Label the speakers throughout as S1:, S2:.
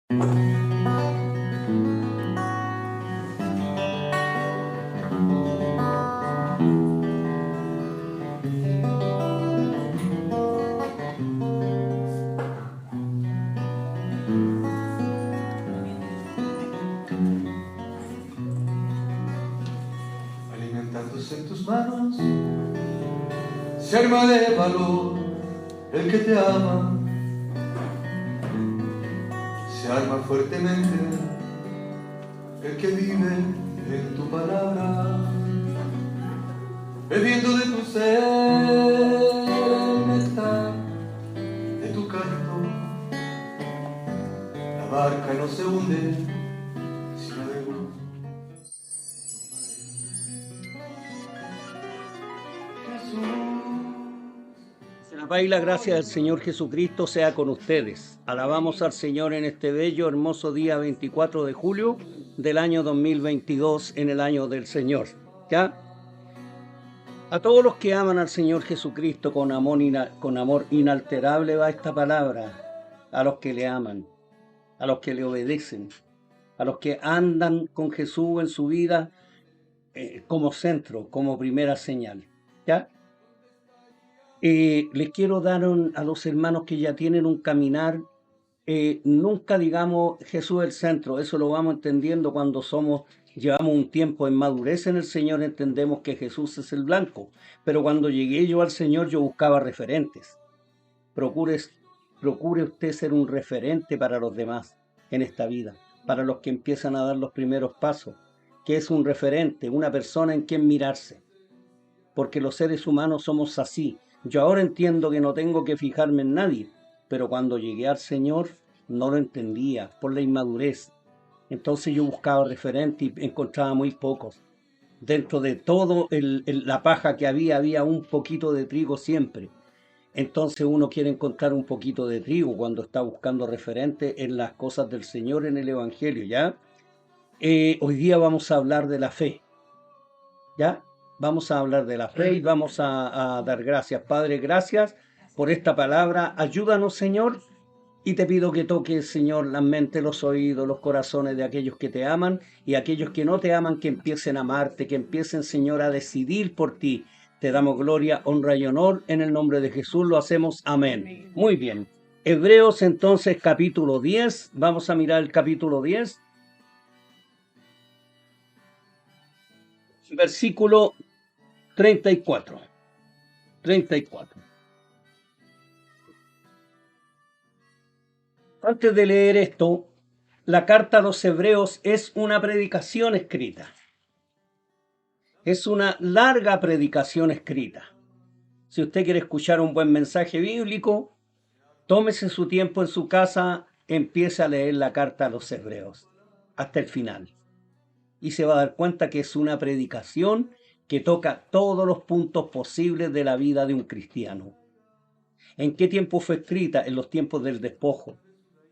S1: Alimentándose en tus manos, se arma de valor el que te ama. Se arma fuertemente el que vive en tu palabra, bebiendo de tu ser, néctar de tu canto. La barca no se hunde si navego.
S2: La paz y la gracia del Señor Jesucristo sea con ustedes. Alabamos al Señor en este bello, hermoso día 24 de julio del año 2022, en el año del Señor. ¿Ya? A todos los que aman al Señor Jesucristo con amor inalterable va esta palabra. A los que le aman, a los que le obedecen, a los que andan con Jesús en su vida como centro, como primera señal. ¿Ya? Les quiero dar a los hermanos que ya tienen un caminar, nunca digamos Jesús es el centro, eso lo vamos entendiendo cuando llevamos un tiempo en madurez en el Señor, entendemos que Jesús es el blanco, pero cuando llegué yo al Señor yo buscaba referentes. Procure, procure usted ser un referente para los demás en esta vida, para los que empiezan a dar los primeros pasos, que es un referente, una persona en quien mirarse, porque los seres humanos somos así. Yo ahora entiendo que no tengo que fijarme en nadie, pero cuando llegué al Señor no lo entendía por la inmadurez. Entonces yo buscaba referentes y encontraba muy pocos. Dentro de todo la paja que había un poquito de trigo siempre. Entonces uno quiere encontrar un poquito de trigo cuando está buscando referentes en las cosas del Señor, en el Evangelio, ¿ya? Hoy día vamos a hablar de la fe, ¿ya? Vamos a hablar de la fe y vamos a dar gracias. Padre, gracias por esta palabra. Ayúdanos, Señor, y te pido que toques, Señor, la mente, los oídos, los corazones de aquellos que te aman y aquellos que no te aman, que empiecen a amarte, que empiecen, Señor, a decidir por ti. Te damos gloria, honra y honor. En el nombre de Jesús lo hacemos. Amén. Muy bien. Hebreos, entonces, capítulo 10. Vamos a mirar el capítulo 10. Versículo 34. 34. Antes de leer esto, la carta a los Hebreos es una predicación escrita. Es una larga predicación escrita. Si usted quiere escuchar un buen mensaje bíblico, tómese su tiempo en su casa, empiece a leer la carta a los Hebreos hasta el final. Y se va a dar cuenta que es una predicación que toca todos los puntos posibles de la vida de un cristiano. ¿En qué tiempo fue escrita? En los tiempos del despojo.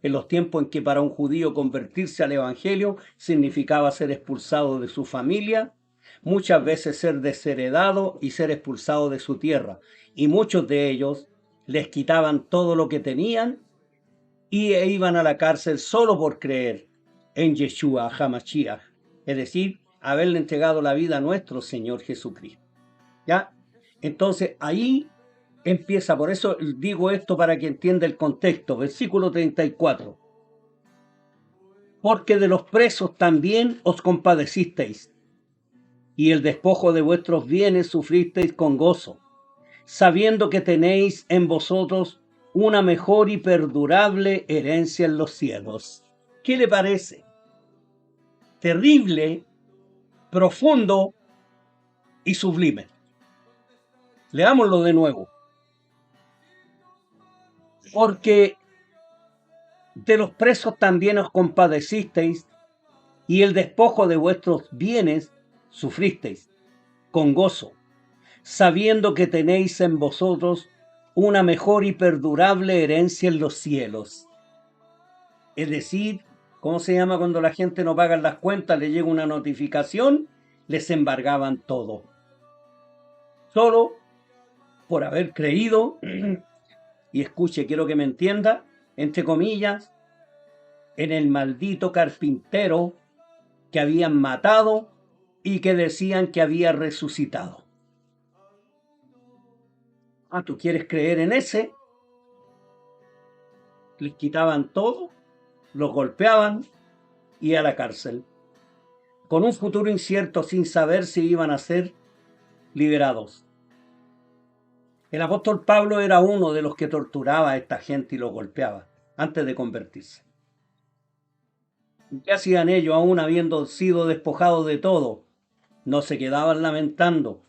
S2: En los tiempos en que para un judío convertirse al evangelio significaba ser expulsado de su familia, muchas veces ser desheredado y ser expulsado de su tierra. Y muchos de ellos les quitaban todo lo que tenían y iban a la cárcel solo por creer en Yeshua HaMashiach, es decir, haberle entregado la vida a nuestro Señor Jesucristo. ¿Ya? Entonces ahí empieza, por eso digo esto para que entienda el contexto. Versículo 34. Porque de los presos también os compadecisteis, y el despojo de vuestros bienes sufristeis con gozo, sabiendo que tenéis en vosotros una mejor y perdurable herencia en los cielos. ¿Qué le parece? Terrible, profundo y sublime. Leámoslo de nuevo. Porque de los presos también os compadecisteis, y el despojo de vuestros bienes sufristeis con gozo, sabiendo que tenéis en vosotros una mejor y perdurable herencia en los cielos. Es decir, ¿cómo se llama cuando la gente no paga las cuentas, le llega una notificación? Les embargaban todo. Solo por haber creído, y escuche, quiero que me entienda, entre comillas, en el maldito carpintero que habían matado y que decían que había resucitado. Ah, ¿tú quieres creer en ese? Les quitaban todo, los golpeaban y a la cárcel, con un futuro incierto sin saber si iban a ser liberados. El apóstol Pablo era uno de los que torturaba a esta gente y los golpeaba antes de convertirse. ¿Qué hacían ellos aún habiendo sido despojados de todo? No se quedaban lamentando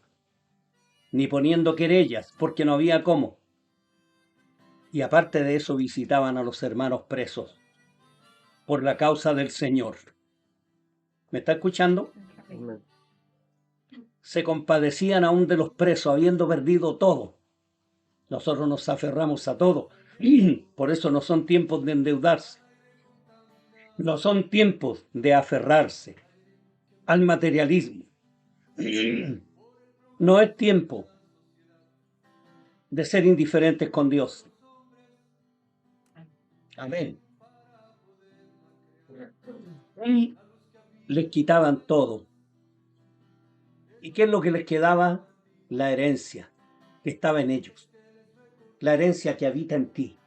S2: ni poniendo querellas porque no había cómo. Y aparte de eso visitaban a los hermanos presos por la causa del Señor. ¿Me está escuchando? Se compadecían aún de los presos habiendo perdido todo. Nosotros nos aferramos a todo. Por eso no son tiempos de endeudarse. No son tiempos de aferrarse al materialismo. No es tiempo de ser indiferentes con Dios. Amén. Y les quitaban todo. ¿Y qué es lo que les quedaba? La herencia que estaba en ellos. La herencia que habita en ti,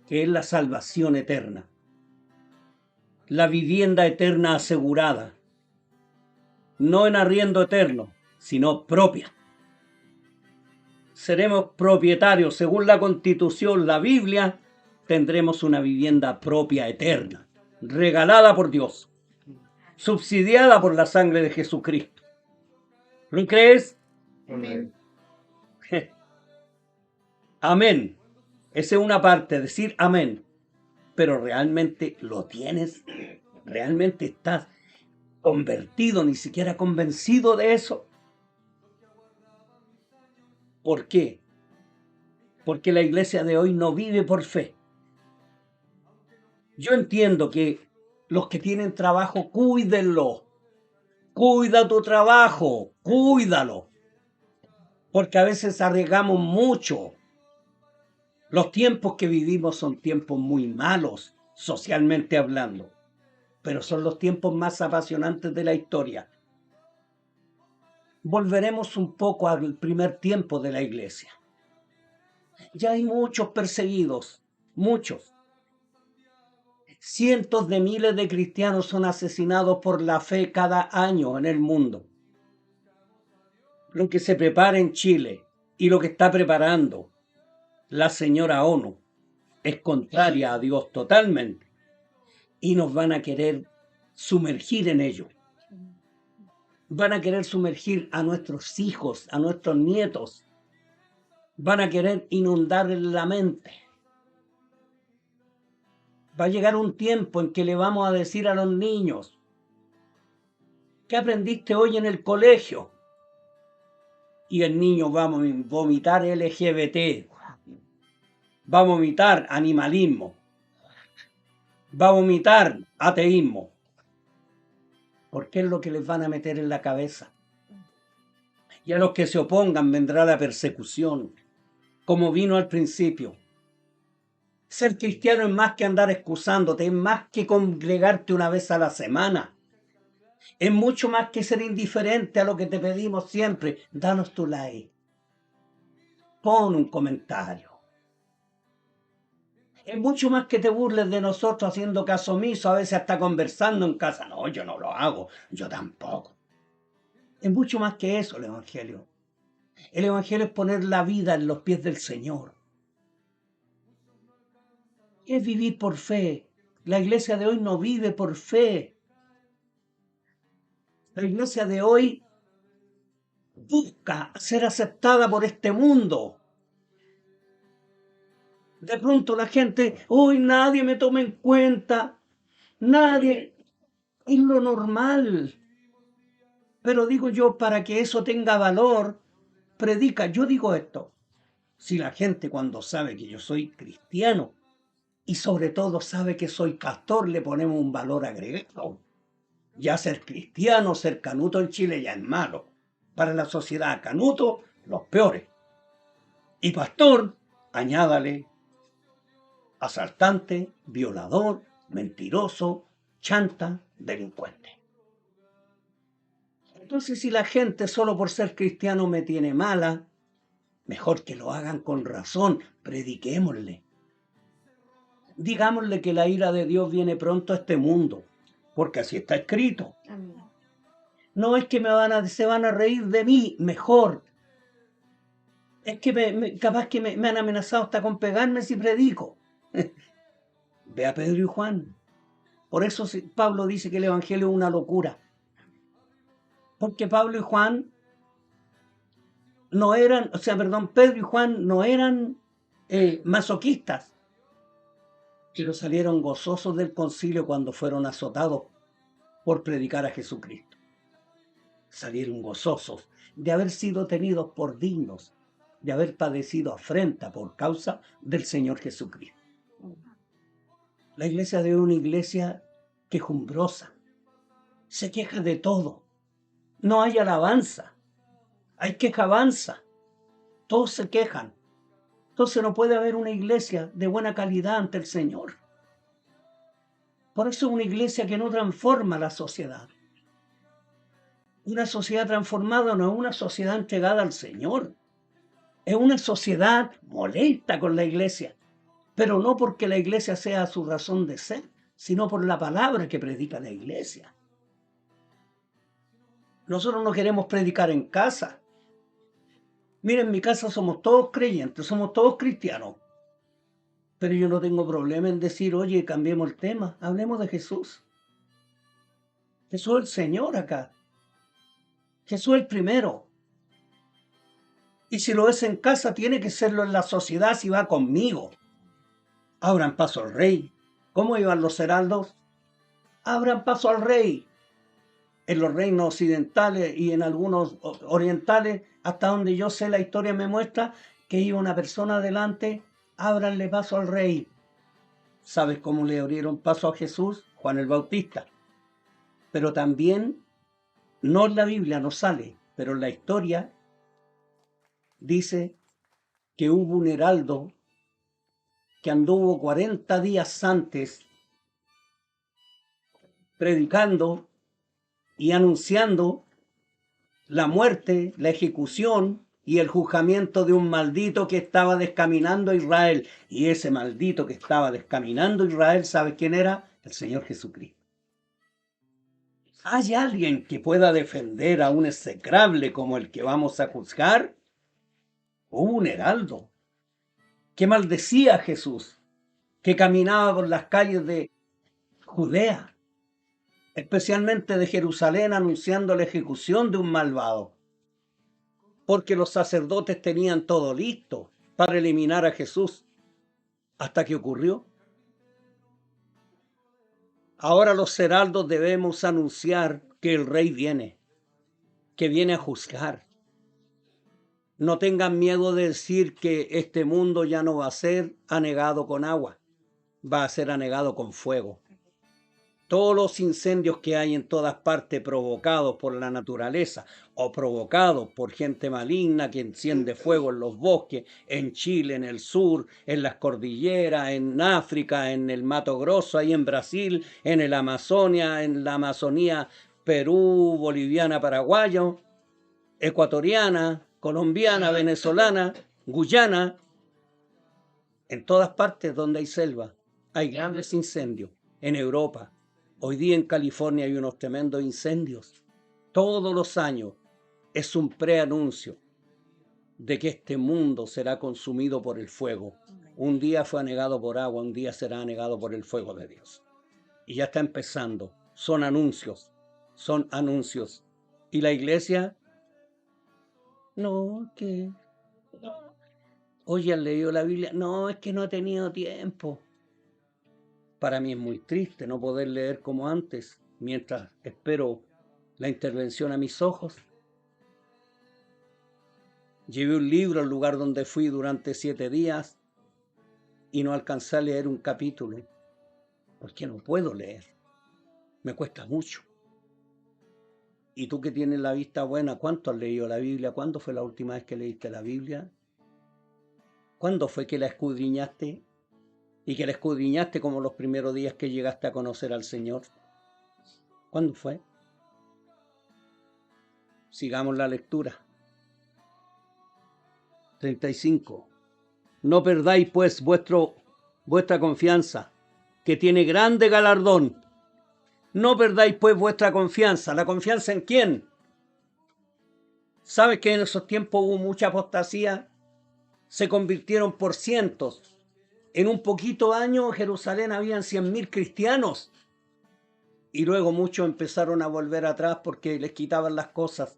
S2: que es la salvación eterna. La vivienda eterna asegurada. No en arriendo eterno, sino propia. Seremos propietarios, según la Constitución, la Biblia, tendremos una vivienda propia eterna, regalada por Dios, subsidiada por la sangre de Jesucristo. ¿Lo crees?
S1: Amén.
S2: Amén. Esa es una parte, decir amén. Pero realmente lo tienes, realmente estás convertido, ni siquiera convencido de eso. ¿Por qué? Porque la iglesia de hoy no vive por fe. Yo entiendo que los que tienen trabajo, cuídenlo. Cuida tu trabajo, cuídalo. Porque a veces arriesgamos mucho. Los tiempos que vivimos son tiempos muy malos, socialmente hablando. Pero son los tiempos más apasionantes de la historia. Volveremos un poco al primer tiempo de la iglesia. Ya hay muchos perseguidos, muchos. Cientos de miles de cristianos son asesinados por la fe cada año en el mundo. Lo que se prepara en Chile y lo que está preparando la señora ONU es contraria a Dios totalmente. Y nos van a querer sumergir en ello. Van a querer sumergir a nuestros hijos, a nuestros nietos. Van a querer inundar la mente. Va a llegar un tiempo en que le vamos a decir a los niños: ¿qué aprendiste hoy en el colegio? Y el niño va a vomitar LGBT, va a vomitar animalismo, va a vomitar ateísmo, porque es lo que les van a meter en la cabeza. Y a los que se opongan vendrá la persecución, como vino al principio. Ser cristiano es más que andar excusándote, es más que congregarte una vez a la semana. Es mucho más que ser indiferente a lo que te pedimos siempre. Danos tu like. Pon un comentario. Es mucho más que te burles de nosotros haciendo caso omiso, a veces hasta conversando en casa. No, yo no lo hago, yo tampoco. Es mucho más que eso el Evangelio. El Evangelio es poner la vida en los pies del Señor. Es vivir por fe. La iglesia de hoy no vive por fe. La iglesia de hoy busca ser aceptada por este mundo. De pronto la gente, hoy nadie me toma en cuenta, nadie, es lo normal. Pero digo yo, para que eso tenga valor, predica. Yo digo esto: si la gente, cuando sabe que yo soy cristiano y sobre todo sabe que soy pastor, le ponemos un valor agregado. Ya ser cristiano, ser canuto en Chile ya es malo. Para la sociedad, canuto, los peores. Y pastor, añádale asaltante, violador, mentiroso, chanta, delincuente. Entonces, si la gente solo por ser cristiano me tiene mala, mejor que lo hagan con razón, prediquémosle. Digámosle que la ira de Dios viene pronto a este mundo, porque así está escrito.
S3: Amén.
S2: No es que se van a reír de mí, mejor. Es que capaz que me han amenazado hasta con pegarme si predico. Ve a Pedro y Juan. Por eso Pablo dice que el Evangelio es una locura. Porque Pablo y Juan no eran, Pedro y Juan no eran masoquistas, pero salieron gozosos del concilio cuando fueron azotados por predicar a Jesucristo. Salieron gozosos de haber sido tenidos por dignos, de haber padecido afrenta por causa del Señor Jesucristo. La iglesia de hoy es una iglesia quejumbrosa, se queja de todo, no hay alabanza, hay quejabanza, todos se quejan. Entonces no puede haber una iglesia de buena calidad ante el Señor. Por eso es una iglesia que no transforma la sociedad. Una sociedad transformada no es una sociedad entregada al Señor. Es una sociedad molesta con la iglesia, pero no porque la iglesia sea su razón de ser, sino por la palabra que predica la iglesia. Nosotros no queremos predicar en casa. Miren, en mi casa somos todos creyentes, somos todos cristianos. Pero yo no tengo problema en decir, oye, cambiemos el tema, hablemos de Jesús. Jesús es el Señor acá. Jesús es el primero. Y si lo es en casa, tiene que serlo en la sociedad si va conmigo. Abran paso al rey. ¿Cómo iban los heraldos? Abran paso al rey. En los reinos occidentales y en algunos orientales, hasta donde yo sé la historia me muestra que iba una persona adelante, ábranle paso al rey. ¿Sabes cómo le abrieron paso a Jesús? Juan el Bautista. Pero también, no en la Biblia, no sale, pero en la historia dice que hubo un heraldo que anduvo 40 días antes predicando y anunciando la muerte, la ejecución y el juzgamiento de un maldito que estaba descaminando a Israel. Y ese maldito que estaba descaminando a Israel, ¿sabes quién era? El Señor Jesucristo. ¿Hay alguien que pueda defender a un execrable como el que vamos a juzgar? Hubo un heraldo que maldecía a Jesús, que caminaba por las calles de Judea, especialmente de Jerusalén, anunciando la ejecución de un malvado, porque los sacerdotes tenían todo listo para eliminar a Jesús, hasta que ocurrió. Ahora los heraldos debemos anunciar que el rey viene, que viene a juzgar. No tengan miedo de decir que este mundo ya no va a ser anegado con agua, va a ser anegado con fuego. Todos los incendios que hay en todas partes provocados por la naturaleza o provocados por gente maligna que enciende fuego en los bosques, en Chile, en el sur, en las cordilleras, en África, en el Mato Grosso, ahí en Brasil, en el Amazonia, en la Amazonía, Perú, boliviana, paraguayo, ecuatoriana, colombiana, venezolana, Guyana, en todas partes donde hay selva, hay grandes incendios. En Europa, hoy día en California hay unos tremendos incendios. Todos los años es un preanuncio de que este mundo será consumido por el fuego. Un día fue anegado por agua, un día será anegado por el fuego de Dios. Y ya está empezando. Son anuncios, son anuncios. ¿Y la iglesia? No, que... Oye, ¿han leído la Biblia? No, es que no he tenido tiempo. Para mí es muy triste no poder leer como antes, mientras espero la intervención a mis ojos. Llevé un libro al lugar donde fui durante 7 días y no alcancé a leer un capítulo, porque no puedo leer. Me cuesta mucho. Y tú que tienes la vista buena, ¿cuánto has leído la Biblia? ¿Cuándo fue la última vez que leíste la Biblia? ¿Cuándo fue que la escudriñaste? y que le escudriñaste como los primeros días que llegaste a conocer al Señor? ¿Cuándo fue? Sigamos la lectura. 35. No perdáis pues vuestra confianza, que tiene grande galardón. No perdáis pues vuestra confianza. ¿La confianza en quién? ¿Sabes que en esos tiempos hubo mucha apostasía? Se convirtieron por cientos. En un poquito año en Jerusalén habían 100.000 cristianos. Y luego muchos empezaron a volver atrás porque les quitaban las cosas.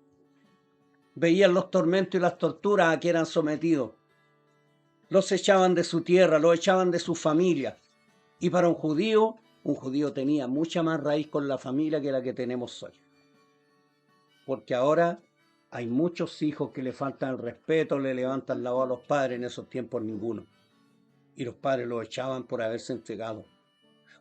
S2: Veían los tormentos y las torturas a que eran sometidos. Los echaban de su tierra, los echaban de su familia. Y para un judío tenía mucha más raíz con la familia que la que tenemos hoy. Porque ahora hay muchos hijos que le faltan el respeto, le levantan la voz a los padres, en esos tiempos ninguno. Y los padres los echaban por haberse entregado.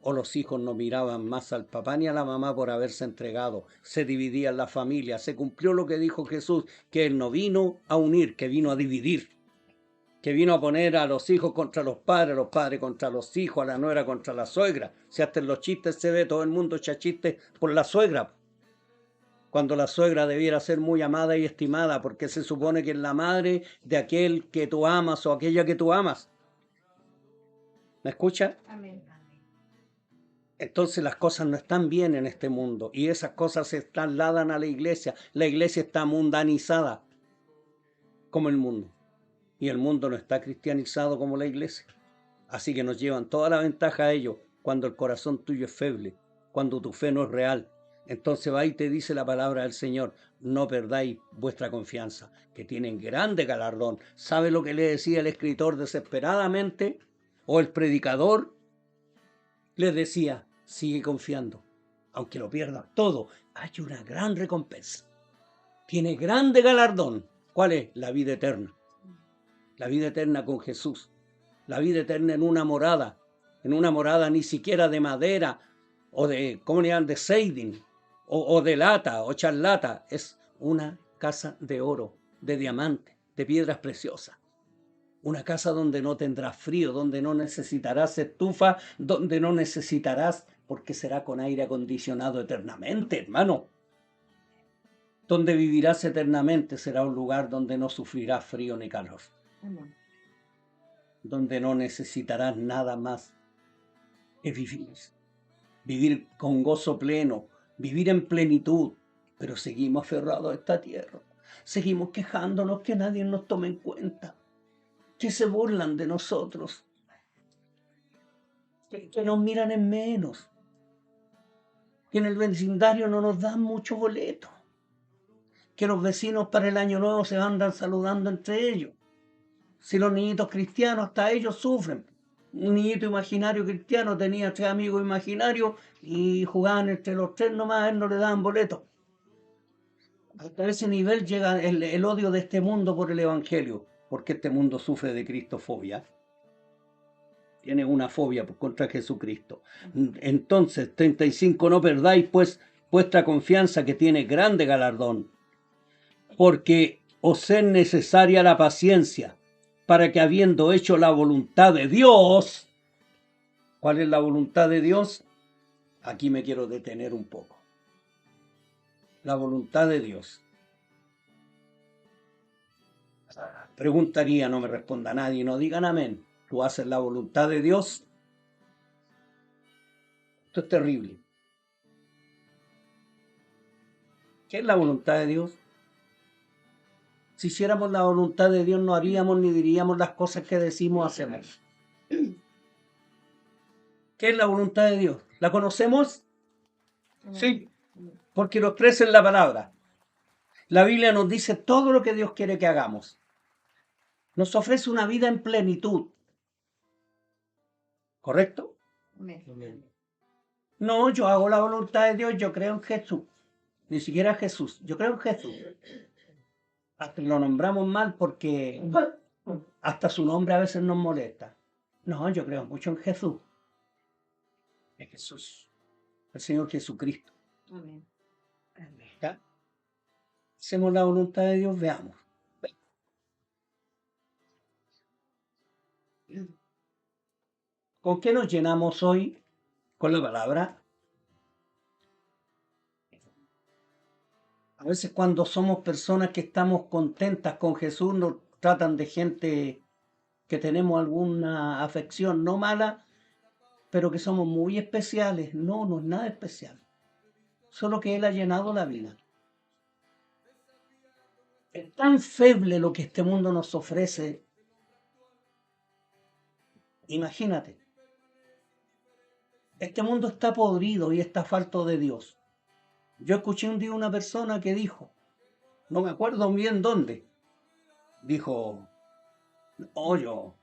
S2: O los hijos no miraban más al papá ni a la mamá por haberse entregado. Se dividían la familia. Se cumplió lo que dijo Jesús, que Él no vino a unir, que vino a dividir. Que vino a poner a los hijos contra los padres contra los hijos, a la nuera contra la suegra. Si hasta en los chistes se ve, todo el mundo echa chistes por la suegra. Cuando la suegra debiera ser muy amada y estimada, porque se supone que es la madre de aquel que tú amas o aquella que tú amas. ¿Me escucha?
S3: Amén.
S2: Entonces las cosas no están bien en este mundo y esas cosas se trasladan a la iglesia. La iglesia está mundanizada como el mundo y el mundo no está cristianizado como la iglesia. Así que nos llevan toda la ventaja a ellos cuando el corazón tuyo es feble, cuando tu fe no es real. Entonces va y te dice la palabra del Señor, no perdáis vuestra confianza, que tienen grande galardón. ¿Sabe lo que le decía el escritor desesperadamente? O el predicador les decía, sigue confiando, aunque lo pierdas todo, hay una gran recompensa. Tiene grande galardón. ¿Cuál es? La vida eterna. La vida eterna con Jesús. La vida eterna en una morada ni siquiera de madera o de, ¿cómo le llaman? De seidin o de lata o charlata. Es una casa de oro, de diamante, de piedras preciosas. Una casa donde no tendrás frío, donde no necesitarás estufa, donde no necesitarás, porque será con aire acondicionado eternamente, hermano. Donde vivirás eternamente será un lugar donde no sufrirás frío ni calor.
S3: Amén.
S2: Donde no necesitarás nada más que vivir. Vivir con gozo pleno, vivir en plenitud, pero seguimos aferrados a esta tierra. Seguimos quejándonos que nadie nos tome en cuenta, que se burlan de nosotros, que nos miran en menos, que en el vecindario no nos dan mucho boleto, que los vecinos para el año nuevo se andan saludando entre ellos. Si los niñitos cristianos, hasta ellos sufren. Un niñito imaginario cristiano tenía 3 amigos imaginarios y jugaban entre los 3 nomás, a él no le daban boleto. Hasta ese nivel llega el odio de este mundo por el Evangelio, porque este mundo sufre de cristofobia. Tiene una fobia contra Jesucristo. Entonces, 35, no perdáis pues vuestra confianza, que tiene grande galardón, porque os es necesaria la paciencia, para que habiendo hecho la voluntad de Dios, ¿cuál es la voluntad de Dios? Aquí me quiero detener un poco. La voluntad de Dios. Preguntaría, no me responda nadie, no digan amén. ¿Tú haces la voluntad de Dios? Esto es terrible. ¿Qué es la voluntad de Dios? Si hiciéramos la voluntad de Dios, no haríamos ni diríamos las cosas que decimos hacemos. ¿Qué es la voluntad de Dios? ¿La conocemos? Sí, porque lo expresa en la palabra. La Biblia nos dice todo lo que Dios quiere que hagamos. Nos ofrece una vida en plenitud. ¿Correcto?
S3: Amén.
S2: No, yo hago la voluntad de Dios, yo creo en Jesús. Ni siquiera Jesús, yo creo en Jesús. Hasta lo nombramos mal porque hasta su nombre a veces nos molesta. No, yo creo mucho en Jesús. En Jesús. El Señor Jesucristo.
S3: Amén.
S2: ¿Ya? Hacemos la voluntad de Dios, veamos. ¿Con qué nos llenamos hoy? Con la palabra. A veces cuando somos personas que estamos contentas con Jesús, nos tratan de gente que tenemos alguna afección, no mala, pero que somos muy especiales. No, no es nada especial. Solo que Él ha llenado la vida. Es tan feble lo que este mundo nos ofrece. Imagínate, este mundo está podrido y está falto de Dios. Yo escuché un día una persona que dijo, no me acuerdo bien dónde, dijo, oh,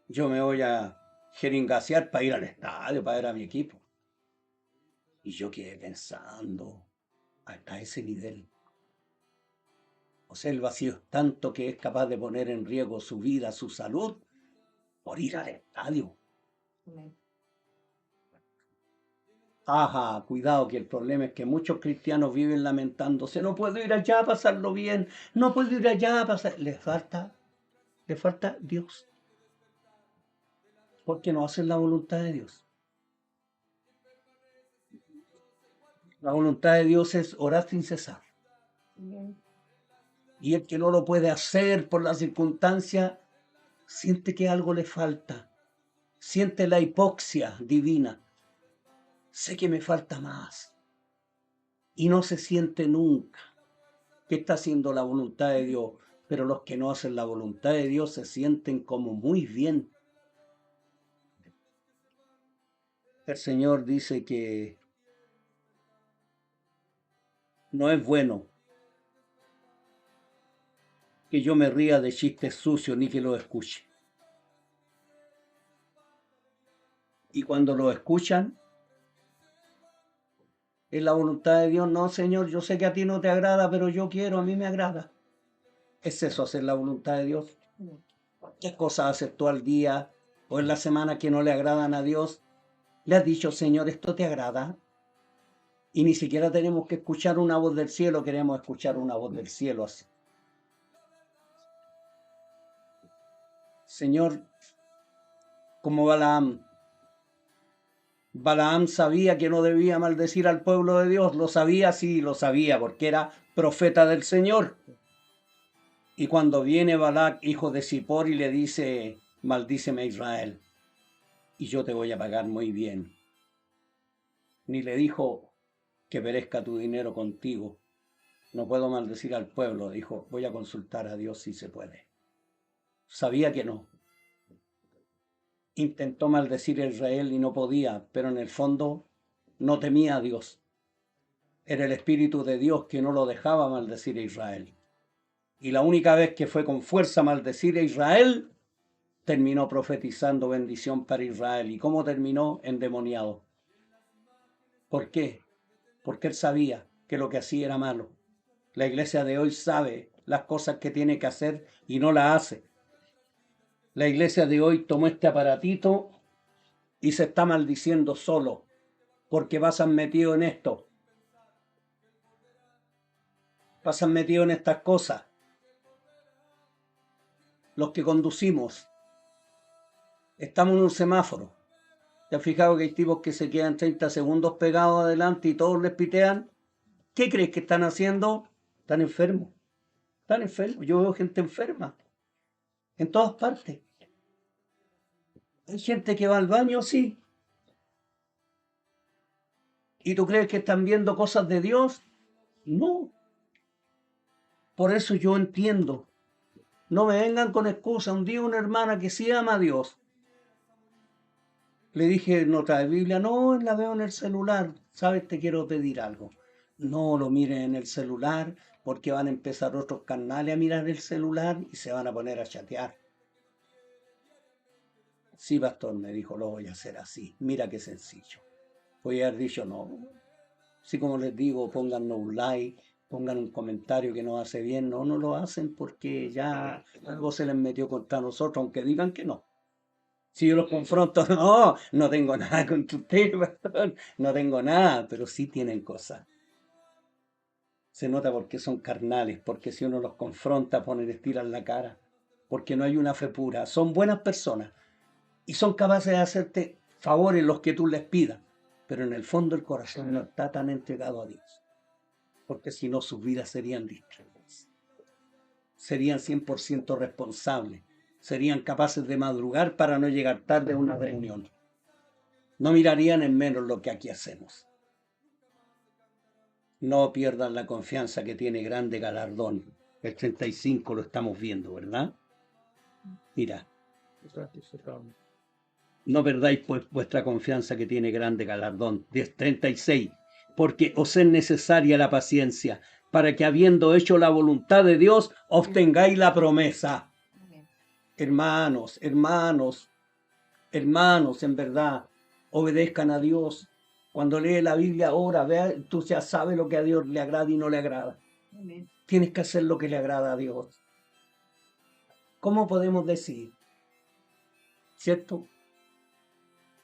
S2: yo me voy a jeringasear para ir al estadio, para ver a mi equipo. Y yo quedé pensando, hasta ese nivel. O sea, el vacío es tanto que es capaz de poner en riesgo su vida, su salud, por ir al estadio. Ajá, cuidado, que el problema es que muchos cristianos viven lamentándose, no puedo ir allá a pasarlo bien, no puedo ir allá a pasar. Le falta Dios, porque no hacen la voluntad de Dios. La voluntad de Dios es orar sin cesar. Y el que no lo puede hacer por la circunstancia, siente que algo le falta, siente la hipoxia divina. Sé que me falta más. Y no se siente nunca que está haciendo la voluntad de Dios. Pero los que no hacen la voluntad de Dios se sienten como muy bien. El Señor dice que no es bueno que yo me ría de chistes sucios ni que los escuche. Y cuando los escuchan, es la voluntad de Dios. No, Señor, yo sé que a ti no te agrada, pero yo quiero, a mí me agrada. ¿Es eso hacer la voluntad de Dios? ¿Qué cosas haces tú al día o en la semana que no le agradan a Dios? ¿Le has dicho, Señor, esto te agrada? Y ni siquiera tenemos que escuchar una voz del cielo, queremos escuchar una voz del cielo así. Señor, como Balaam. Balaam sabía que no debía maldecir al pueblo de Dios. Lo sabía, sí, lo sabía, porque era profeta del Señor. Y cuando viene Balac, hijo de Zippor, y le dice, maldíceme a Israel, y yo te voy a pagar muy bien. Ni le dijo que perezca tu dinero contigo. No puedo maldecir al pueblo. Dijo, voy a consultar a Dios si se puede. Sabía que no. Intentó maldecir a Israel y no podía, pero en el fondo no temía a Dios. Era el Espíritu de Dios que no lo dejaba maldecir a Israel. Y la única vez que fue con fuerza a maldecir a Israel, terminó profetizando bendición para Israel. ¿Y cómo terminó? Endemoniado. ¿Por qué? Porque él sabía que lo que hacía era malo. La iglesia de hoy sabe las cosas que tiene que hacer y no las hace. La iglesia de hoy tomó este aparatito y se está maldiciendo solo porque pasan metido en esto. Pasan metido en estas cosas. Los que conducimos estamos en un semáforo. ¿Te has fijado que hay tipos que se quedan 30 segundos pegados adelante y todos les pitean? ¿Qué crees que están haciendo? Están enfermos. Están enfermos. Yo veo gente enferma en todas partes. Hay gente que va al baño, sí. ¿Y tú crees que están viendo cosas de Dios? No. Por eso yo entiendo. No me vengan con excusas. Un día una hermana que sí ama a Dios, le dije, ¿no trae Biblia? No, la veo en el celular. ¿Sabes? Te quiero pedir algo. No lo miren en el celular porque van a empezar otros canales a mirar el celular y se van a poner a chatear. Sí, pastor, me dijo, lo voy a hacer así. Mira qué sencillo. Voy a haber dicho, no. Así como les digo, pónganos un like, pongan un comentario que nos hace bien. No, no lo hacen porque ya algo se les metió contra nosotros, aunque digan que no. Si yo los confronto, no, no tengo nada contra ustedes, pastor, no tengo nada, pero sí tienen cosas. Se nota porque son carnales, porque si uno los confronta, ponen estiran la cara, porque no hay una fe pura. Son buenas personas, y son capaces de hacerte favores los que tú les pidas, pero en el fondo el corazón no está tan entregado a Dios, porque si no sus vidas serían distintas, serían 100% responsables, serían capaces de madrugar para no llegar tarde a una reunión, no mirarían en menos lo que aquí hacemos. No pierdan la confianza que tiene grande galardón. El 35 lo estamos viendo, ¿verdad? Mira, no perdáis pues vuestra confianza que tiene grande galardón. 36. Porque os es necesaria la paciencia, para que habiendo hecho la voluntad de Dios, obtengáis la promesa. Hermanos, hermanos, hermanos, en verdad, obedezcan a Dios. Cuando lee la Biblia ahora, vea, tú ya sabes lo que a Dios le agrada y no le agrada.
S3: Amén.
S2: Tienes que hacer lo que le agrada a Dios. ¿Cómo podemos decir? ¿Cierto?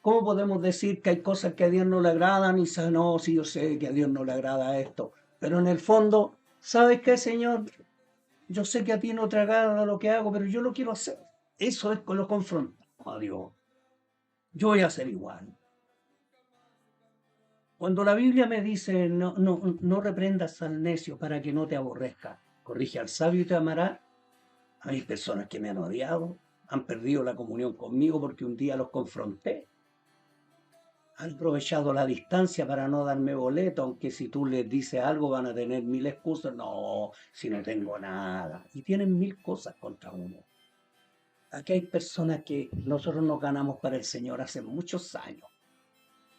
S2: ¿Cómo podemos decir que hay cosas que a Dios no le agradan y no, si yo sé que a Dios no le agrada esto? Pero en el fondo, ¿sabes qué, Señor? Yo sé que a ti no te agrada lo que hago, pero yo lo quiero hacer. Eso es con lo confronto a Dios. Yo voy a hacer igual. Cuando la Biblia me dice no reprendas al necio para que no te aborrezca, corrige al sabio y te amará. Hay personas que me han odiado, han perdido la comunión conmigo porque un día los confronté. Han aprovechado la distancia para no darme boleto, aunque si tú les dices algo van a tener 1000 excusas. No, si no tengo nada. Y tienen 1000 cosas contra uno. Aquí hay personas que nosotros nos ganamos para el Señor hace muchos años.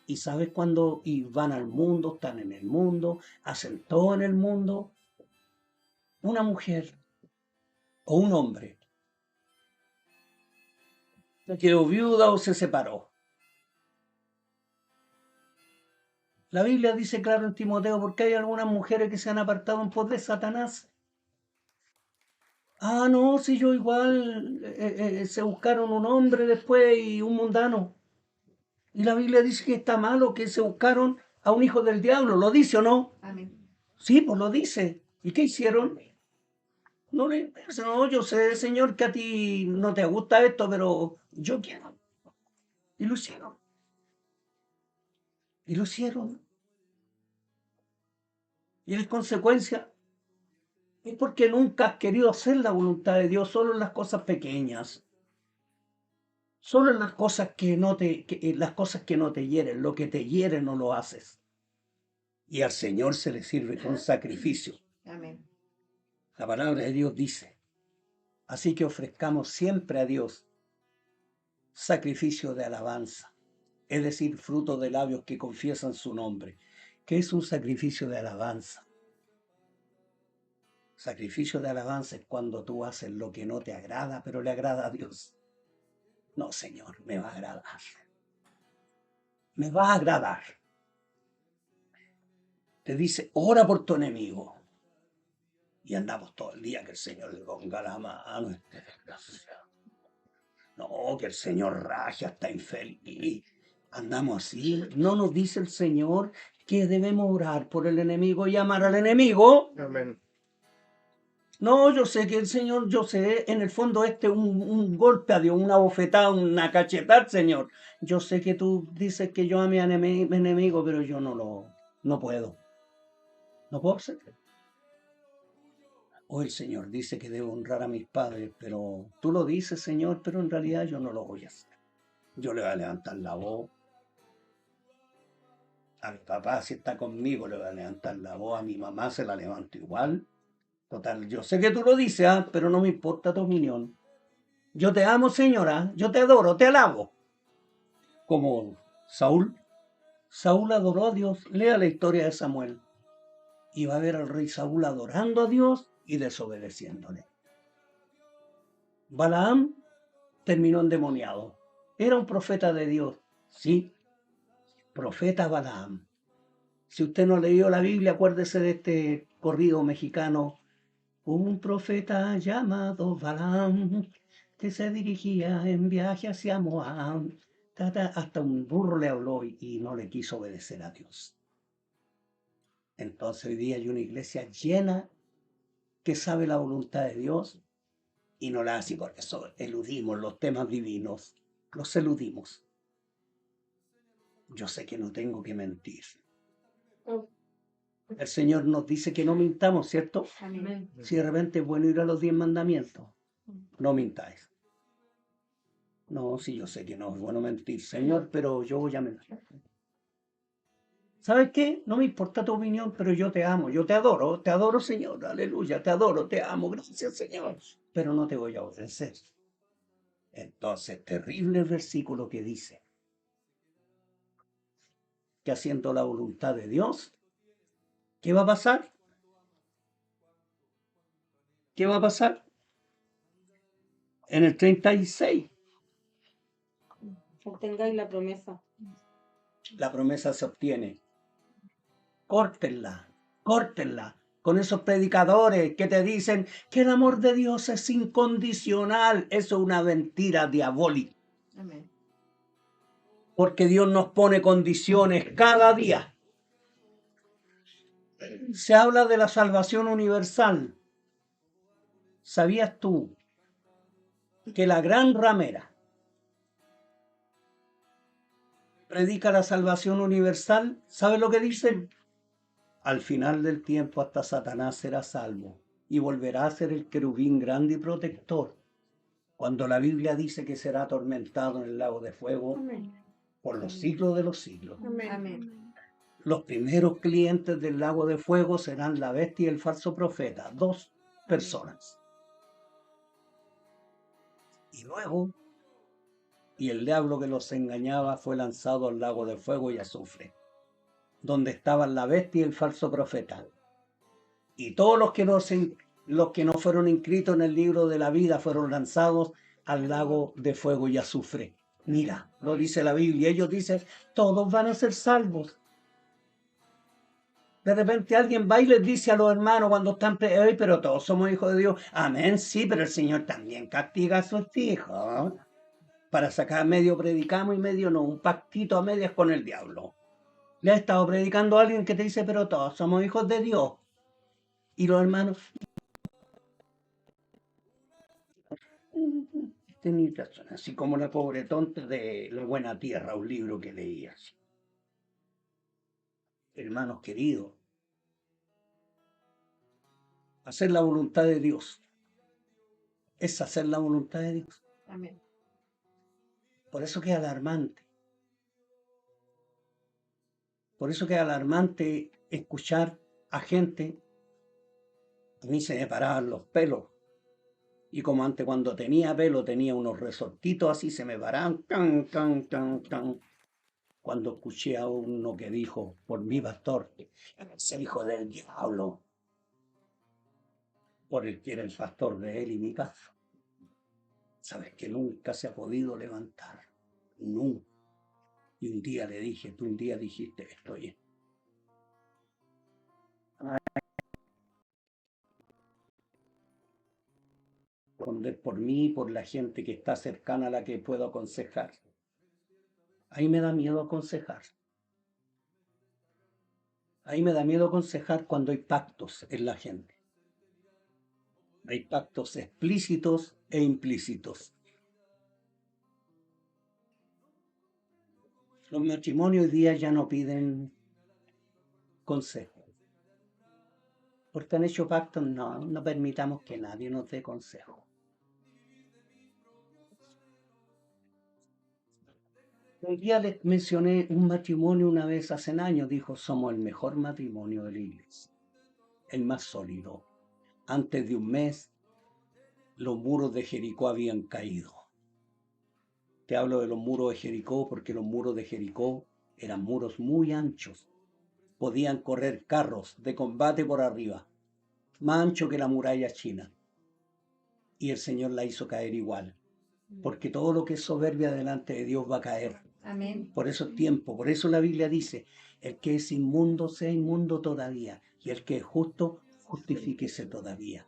S2: Y sabes cuándo y van al mundo, están en el mundo, hacen todo en el mundo. Una mujer o un hombre se quedó viuda o se separó. La Biblia dice claro en Timoteo, porque hay algunas mujeres que se han apartado en pos de Satanás. Ah, no, si yo igual se buscaron un hombre después y un mundano. Y la Biblia dice que está malo que se buscaron a un hijo del diablo. ¿Lo dice o no?
S3: Amén.
S2: Sí, pues lo dice. ¿Y qué hicieron? No, yo sé, Señor, que a ti no te gusta esto, pero yo quiero. Y lo hicieron. Y lo hicieron. Y en consecuencia es porque nunca has querido hacer la voluntad de Dios, solo en las cosas pequeñas. Solo en las cosas las cosas que no te hieren, lo que te hiere no lo haces. Y al Señor se le sirve con sacrificio.
S3: Amén.
S2: La palabra de Dios dice, así que ofrezcamos siempre a Dios sacrificio de alabanza, es decir, fruto de labios que confiesan su nombre. ¿Qué es un sacrificio de alabanza? Sacrificio de alabanza es cuando tú haces lo que no te agrada, pero le agrada a Dios. No, Señor, me va a agradar. Me va a agradar. Te dice, ora por tu enemigo. Y andamos todo el día que el Señor le ponga la mano. No, que el Señor raja, está infeliz. Andamos así. No nos dice el Señor que debemos orar por el enemigo y amar al enemigo.
S4: Amén.
S2: No, yo sé que el Señor, yo sé, en el fondo un golpe a Dios, una bofetada, una cachetada, Señor. Yo sé que tú dices que yo ame a mi enemigo, pero yo no puedo. No puedo hacer. O el Señor dice que debo honrar a mis padres, pero tú lo dices, Señor, pero en realidad yo no lo voy a hacer. Yo le voy a levantar la voz. A mi papá, si está conmigo, le voy a levantar la voz. A mi mamá se la levanto igual. Total, yo sé que tú lo dices, pero no me importa tu opinión. Yo te amo, señora, yo te adoro, te alabo. Como Saúl. Saúl adoró a Dios. Lea la historia de Samuel. Y va a ver al rey Saúl adorando a Dios y desobedeciéndole. Balaam terminó endemoniado. Era un profeta de Dios. Sí, profeta Balaam. Si usted no leyó la Biblia, acuérdese de este corrido mexicano. Un profeta llamado Balaam que se dirigía en viaje hacia Moab. Hasta un burro le habló y no le quiso obedecer a Dios. Entonces hoy día hay una iglesia llena que sabe la voluntad de Dios y no la hace, por eso eludimos los temas divinos. los eludimos. Yo sé que no tengo que mentir. El Señor nos dice que no mintamos, ¿cierto?
S3: Amén.
S2: Si de repente es bueno ir a los 10 mandamientos, no mintáis. No, sí, yo sé que no es bueno mentir, Señor, pero yo voy a mentir. ¿Sabes qué? No me importa tu opinión, pero yo te amo, yo te adoro, Señor, aleluya, te adoro, te amo, gracias, Señor, pero no te voy a obedecer. Entonces, terrible el versículo que dice que haciendo la voluntad de Dios, ¿qué va a pasar? ¿Qué va a pasar? En el 36,
S3: Obtengáis la promesa.
S2: la promesa se obtiene. Córtenla, córtenla con esos predicadores que te dicen que el amor de Dios es incondicional. Eso es una mentira diabólica.
S3: Amén.
S2: Porque Dios nos pone condiciones cada día. Se habla de la salvación universal. ¿Sabías tú que la gran ramera predica la salvación universal? ¿Sabes lo que dice? Al final del tiempo hasta Satanás será salvo y volverá a ser el querubín grande y protector. Cuando la Biblia dice que será atormentado en el lago de fuego
S3: Amén.
S2: por los siglos de los siglos.
S3: Amén.
S2: Los primeros clientes del lago de fuego serán la bestia y el falso profeta, 2 personas. Y luego, y el diablo que los engañaba fue lanzado al lago de fuego y azufre, donde estaban la bestia y el falso profeta. Y todos los que no fueron inscritos en el libro de la vida fueron lanzados al lago de fuego y azufre. Mira, lo dice la Biblia. Ellos dicen, todos van a ser salvos. De repente alguien va y les dice a los hermanos cuando están, pero todos somos hijos de Dios. Amén, sí, pero el Señor también castiga a sus hijos. Para sacar medio predicamos y medio no, un pactito a medias con el diablo. Le ha estado predicando a alguien que te dice, pero todos somos hijos de Dios. Y los hermanos, tenéis razón, así como la pobre tonta de La Buena Tierra, un libro que leías. Hermanos queridos, hacer la voluntad de Dios es hacer la voluntad de Dios.
S3: Amén.
S2: Por eso que es alarmante. Por eso que es alarmante escuchar a gente. A mí se me paraban los pelos. Y como antes cuando tenía pelo tenía unos resortitos así, se me paraban. Can, can, can, can. Cuando escuché a uno que dijo, por mi pastor, es el hijo del diablo. Por el que era el pastor de él y mi casa. Sabes que nunca se ha podido levantar. Nunca. Y un día le dije, tú un día dijiste, estoy responder por mí, por la gente que está cercana a la que puedo aconsejar. Ahí me da miedo aconsejar. Ahí me da miedo aconsejar cuando hay pactos en la gente. Hay pactos explícitos e implícitos. Los matrimonios hoy día ya no piden consejo. Porque han hecho pactos, no permitamos que nadie nos dé consejo. Un día les mencioné un matrimonio una vez hace años, dijo, somos el mejor matrimonio de la iglesia, el más sólido. Antes de un mes, los muros de Jericó habían caído. Te hablo de los muros de Jericó porque los muros de Jericó eran muros muy anchos. Podían correr carros de combate por arriba, más ancho que la muralla china. Y el Señor la hizo caer igual, porque todo lo que es soberbia delante de Dios va a caer.
S3: Amén.
S2: Por eso es tiempo, por eso la Biblia dice, el que es inmundo sea inmundo todavía, y el que es justo, justifíquese todavía.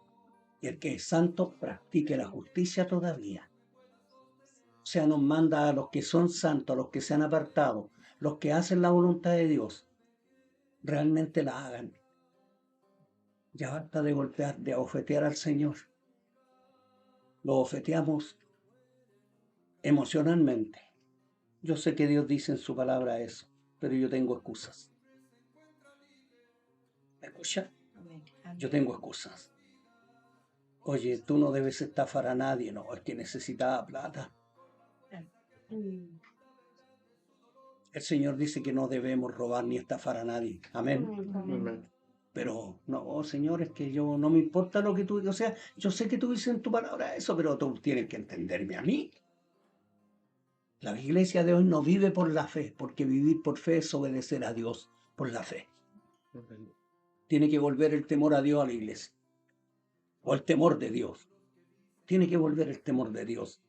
S2: Y el que es santo, practique la justicia todavía. O sea, nos manda a los que son santos, a los que se han apartado, los que hacen la voluntad de Dios, realmente la hagan. Ya basta de golpear, de abofetear al Señor. Lo bofeteamos emocionalmente. Yo sé que Dios dice en su palabra eso, pero yo tengo excusas. ¿Me escucha?
S3: Amén.
S2: Yo tengo excusas. Oye, tú no debes estafar a nadie, no, es que necesitaba plata.
S3: Mm.
S2: El Señor dice que no debemos robar ni estafar a nadie. Amén.
S3: Amén.
S2: Pero no, Señor, es que yo no me importa lo que tú, o sea, yo sé que tú dices en tu palabra eso, pero tú tienes que entenderme a mí. La iglesia de hoy no vive por la fe, porque vivir por fe es obedecer a Dios por la fe. Tiene que volver el temor a Dios a la iglesia, o el temor de Dios. Tiene que volver el temor de Dios.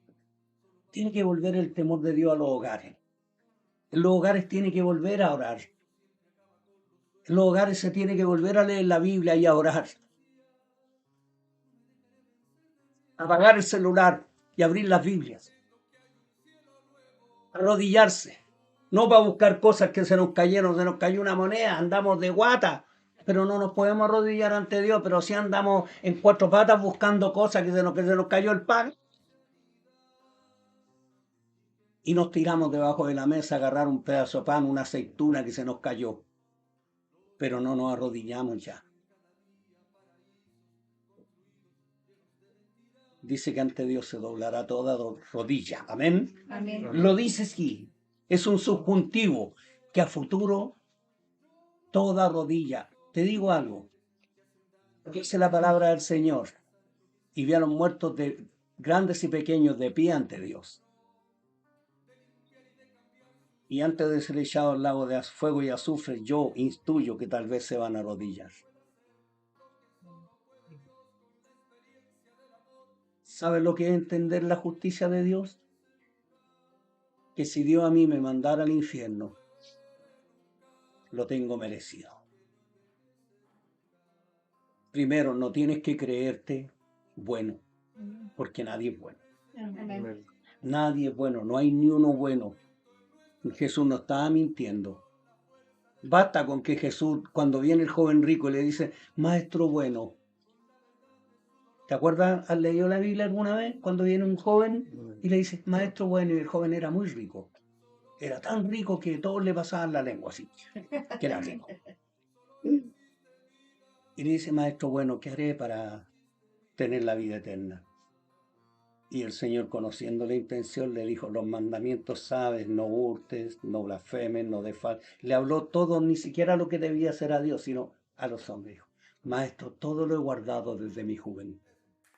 S2: Tiene que volver el temor de Dios a los hogares. En los hogares tiene que volver a orar. En los hogares se tiene que volver a leer la Biblia y a orar. Apagar el celular y abrir las Biblias. Arrodillarse. No para buscar cosas que se nos cayeron, se nos cayó una moneda, andamos de guata, pero no nos podemos arrodillar ante Dios, pero sí andamos en cuatro patas buscando cosas que se nos cayó el pan. Y nos tiramos debajo de la mesa a agarrar un pedazo de pan, una aceituna que se nos cayó. Pero no nos arrodillamos ya. Dice que ante Dios se doblará toda rodilla. Amén.
S3: Amén.
S2: Lo dice aquí. Es un subjuntivo que a futuro toda rodilla. Te digo algo. Dice la palabra del Señor. Y vi a los muertos de grandes y pequeños de pie ante Dios. Y antes de ser echado al lago de fuego y azufre, yo intuyo que tal vez se van a arrodillar. ¿Sabes lo que es entender la justicia de Dios? Que si Dios a mí me mandara al infierno, lo tengo merecido. Primero, no tienes que creerte bueno, porque nadie es bueno.
S3: Amén.
S2: Nadie es bueno, no hay ni uno bueno. Jesús no estaba mintiendo. Basta con que Jesús, cuando viene el joven rico y le dice, maestro bueno. ¿Te acuerdas? ¿Has leído la Biblia alguna vez? Cuando viene un joven y le dice, maestro bueno, y el joven era muy rico. Era tan rico que todos le pasaban la lengua así, que era rico. Y le dice, maestro bueno, ¿qué haré para tener la vida eterna? Y el Señor, conociendo la intención, le dijo, los mandamientos sabes, no hurtes, no blasfemes, no defraudes. Le habló todo, ni siquiera lo que debía hacer a Dios, sino a los hombres. Dijo, maestro, todo lo he guardado desde mi juventud.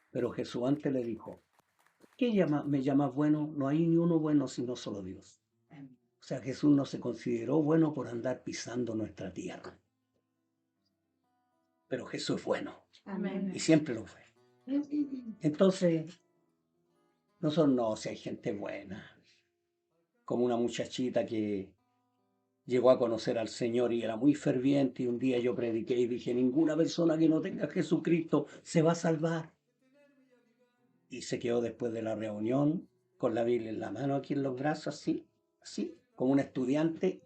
S2: Pero Jesús antes le dijo, ¿qué me llamas bueno? No hay ni uno bueno sino solo Dios. O sea, Jesús no se consideró bueno por andar pisando nuestra tierra. Pero Jesús es bueno
S3: Amén.
S2: y siempre lo fue. Entonces, nosotros no, si hay gente buena, como una muchachita que llegó a conocer al Señor y era muy ferviente, y un día yo prediqué y dije, ninguna persona que no tenga a Jesucristo se va a salvar. Y se quedó después de la reunión con la Biblia en la mano, aquí en los brazos, así, como un estudiante.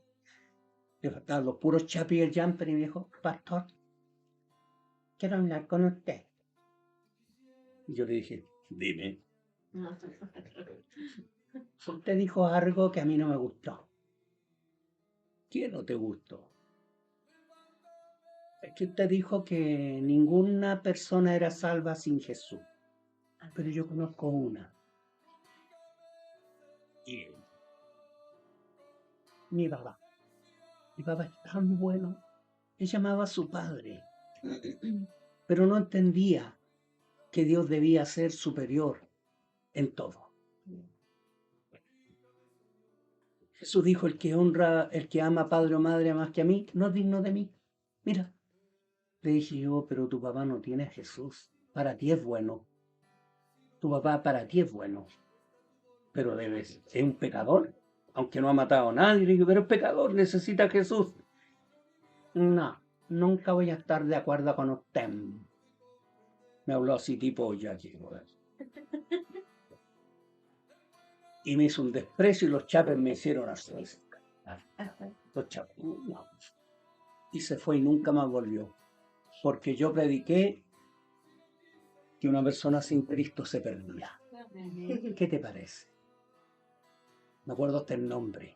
S2: Le faltaban los puros chapis y el jumper y me dijo, pastor, quiero hablar con usted. Y yo le dije, dime. Usted dijo algo que a mí no me gustó. ¿Qué no te gustó? Es que usted dijo que ninguna persona era salva sin Jesús. Pero yo conozco una. Y mi papá. Mi papá es tan bueno. Él llamaba a su padre. Pero no entendía que Dios debía ser superior en todo. Jesús dijo, el que honra, el que ama a padre o madre más que a mí, no es digno de mí. Mira, le dije yo, pero tu papá no tiene a Jesús. Para ti es bueno. Tu papá para ti es bueno. Pero es un pecador. Aunque no ha matado a nadie. Le dije, pero es pecador, necesita a Jesús. No, nunca voy a estar de acuerdo con usted. Me habló así tipo Jackie. Y me hizo un desprecio y los chapes me hicieron así. Los chapes. No. Y se fue y nunca más volvió. Porque yo prediqué que una persona sin Cristo se perdía. ¿Qué te parece? Me acuerdo hasta el nombre.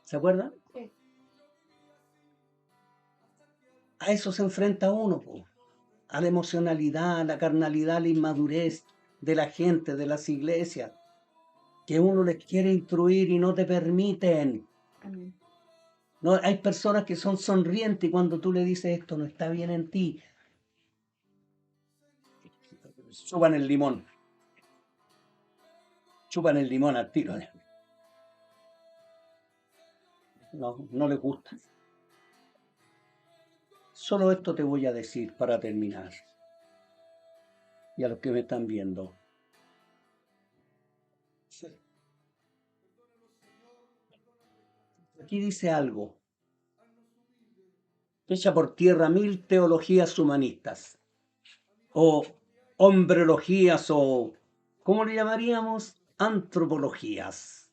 S2: ¿Se acuerdan?
S3: Sí.
S2: A eso se enfrenta uno, po. A la emocionalidad, a la carnalidad, a la inmadurez de la gente, de las iglesias, que uno les quiere instruir y no te permiten.
S3: Amén.
S2: No, hay personas que son sonrientes y cuando tú le dices esto no está bien en ti, chupan el limón. Chupan el limón al tiro. No, no les gusta. Solo esto te voy a decir para terminar. Y a los que me están viendo. Aquí dice algo. Echa por tierra 1000 teologías humanistas. O hombrologías o, ¿cómo le llamaríamos? Antropologías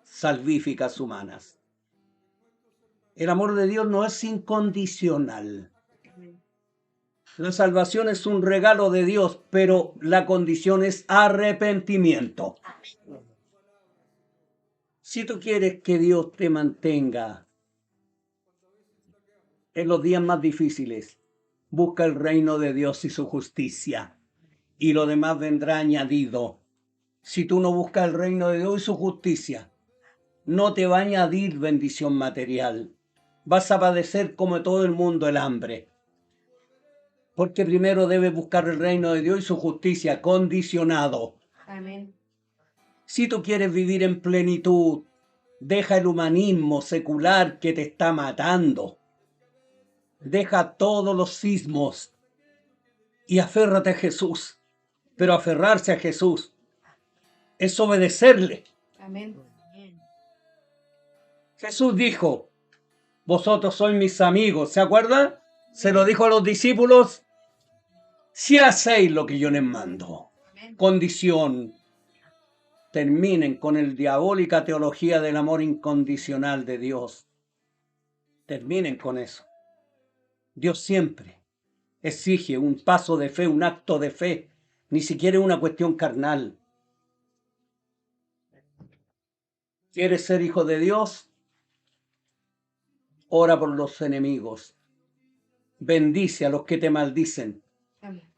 S2: salvíficas humanas. El amor de Dios no es incondicional.
S3: Amén.
S2: La salvación es un regalo de Dios, pero la condición es arrepentimiento. Si tú quieres que Dios te mantenga en los días más difíciles, busca el reino de Dios y su justicia, y lo demás vendrá añadido. Si tú no buscas el reino de Dios y su justicia, no te va a añadir bendición material. Vas a padecer como todo el mundo el hambre. Porque primero debes buscar el reino de Dios y su justicia, condicionado.
S3: Amén.
S2: Si tú quieres vivir en plenitud, deja el humanismo secular que te está matando. Deja todos los sismos y aférrate a Jesús. Pero aferrarse a Jesús es obedecerle.
S3: Amén.
S2: Jesús dijo, vosotros sois mis amigos, ¿se acuerdan? Se lo dijo a los discípulos, si hacéis lo que yo les mando.
S3: Amén.
S2: Condición, terminen con la diabólica teología del amor incondicional de Dios. Terminen con eso. Dios siempre exige un paso de fe, un acto de fe, ni siquiera una cuestión carnal. ¿Quieres ser hijo de Dios? Ora por los enemigos. Bendice a los que te maldicen.
S3: Amén.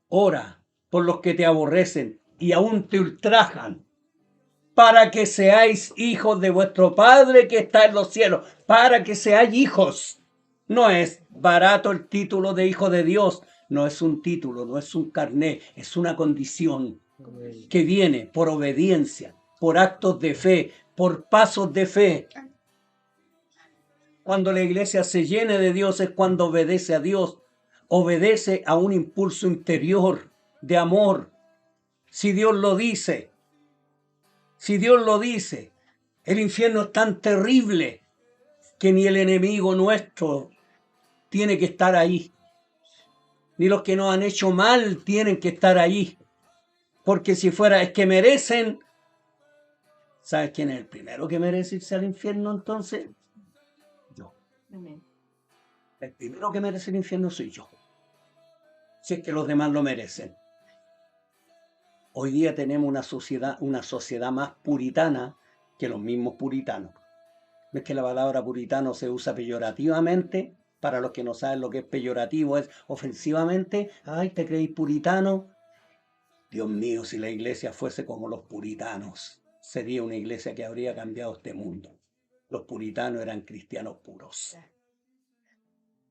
S2: Ora por los que te aborrecen y aún te ultrajan, para que seáis hijos de vuestro Padre que está en los cielos, para que seáis hijos. No es barato el título de hijo de Dios, no es un título, no es un carné, es una condición que viene por obediencia, por actos de fe, por pasos de fe. Cuando la iglesia se llene de Dios es cuando obedece a Dios, obedece a un impulso interior de amor. Si Dios lo dice, el infierno es tan terrible que ni el enemigo nuestro tiene que estar ahí, ni los que nos han hecho mal tienen que estar ahí, porque si fuera es que merecen, ¿sabes quién es el primero que merece irse al infierno entonces? Yo.
S3: Amén.
S2: El primero que merece el infierno soy yo, si es que los demás lo merecen. Hoy día tenemos una sociedad más puritana que los mismos puritanos. No es que la palabra puritano se usa peyorativamente, para los que no saben lo que es peyorativo, es ofensivamente, ay, ¿te creéis puritano? Dios mío, si la iglesia fuese como los puritanos, sería una iglesia que habría cambiado este mundo. Los puritanos eran cristianos puros.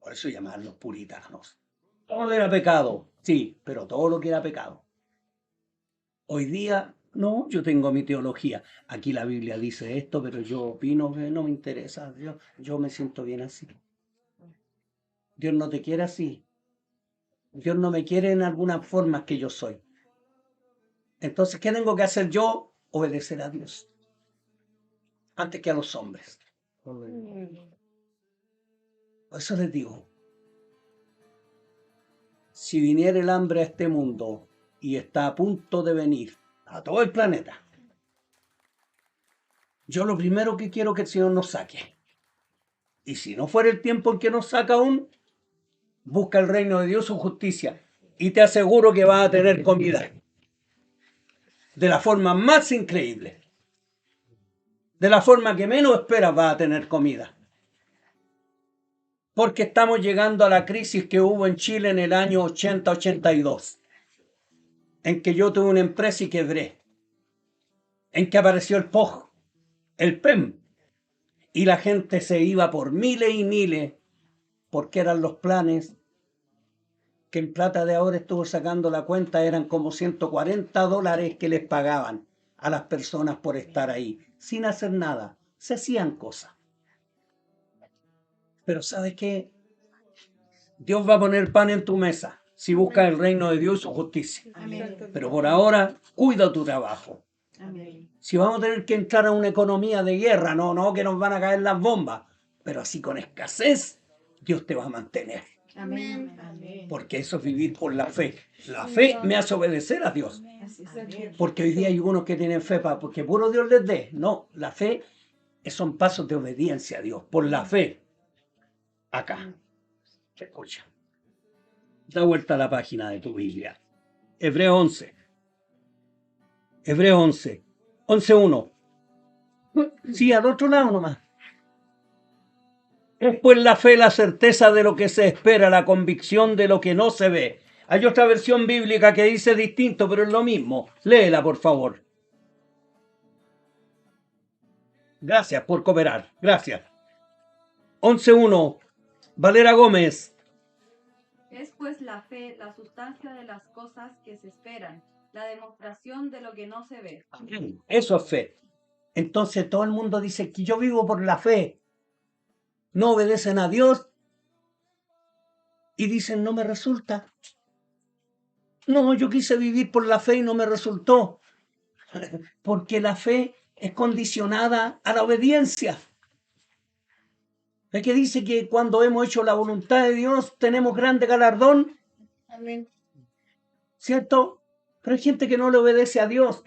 S2: Por eso llamarlos puritanos. Todo era pecado, sí, pero todo lo que era pecado. Hoy día, no, yo tengo mi teología. Aquí la Biblia dice esto, pero yo opino que no me interesa. Yo me siento bien así. Dios no te quiere así. Dios no me quiere en alguna forma que yo soy. Entonces, ¿qué tengo que hacer yo? Obedecer a Dios. Antes que a los hombres. Por eso les digo, si viniera el hambre a este mundo y está a punto de venir a todo el planeta, yo lo primero que quiero que el Señor nos saque. Y si no fuera el tiempo en que nos saca aún, busca el reino de Dios, su justicia, y te aseguro que vas a tener comida de la forma más increíble. De la forma que menos esperas vas a tener comida. Porque estamos llegando a la crisis que hubo en Chile en el año 80-82, en que yo tuve una empresa y quebré, en que apareció el POG, el PEM, y la gente se iba por miles y miles, porque eran los planes que en plata de ahora estuvo sacando la cuenta, eran como $140 que les pagaban a las personas por estar ahí, sin hacer nada. Se hacían cosas. Pero ¿sabes qué? Dios va a poner pan en tu mesa si buscas el reino de Dios y su justicia.
S3: Amén.
S2: Pero por ahora, cuida tu trabajo.
S3: Amén.
S2: Si vamos a tener que entrar a una economía de guerra, no, que nos van a caer las bombas, pero así con escasez, Dios te va a mantener.
S3: Amén. Amén.
S2: Porque eso es vivir por la fe. La fe me hace obedecer a Dios.
S3: Así es.
S2: Porque hoy día hay unos que tienen fe para porque puro Dios les dé. No, la fe son pasos de obediencia a Dios. Por la fe. Acá. Escucha. Da vuelta a la página de tu Biblia. Hebreos 11. Hebreos 11. 11:1. Sí, al otro lado nomás. Es pues la fe, la certeza de lo que se espera, la convicción de lo que no se ve. Hay otra versión bíblica que dice distinto, pero es lo mismo. Léela, por favor. Gracias por cooperar. Gracias. 11:1. Valera Gómez.
S4: Es pues la fe, la sustancia de las cosas que se esperan, la demostración de lo que no se ve.
S2: Eso es fe. Entonces todo el mundo dice que yo vivo por la fe. No obedecen a Dios y dicen no me resulta. No, yo quise vivir por la fe y no me resultó. Porque la fe es condicionada a la obediencia. El que dice que cuando hemos hecho la voluntad de Dios tenemos grande galardón,
S3: Amén.
S2: ¿cierto? Pero hay gente que no le obedece a Dios.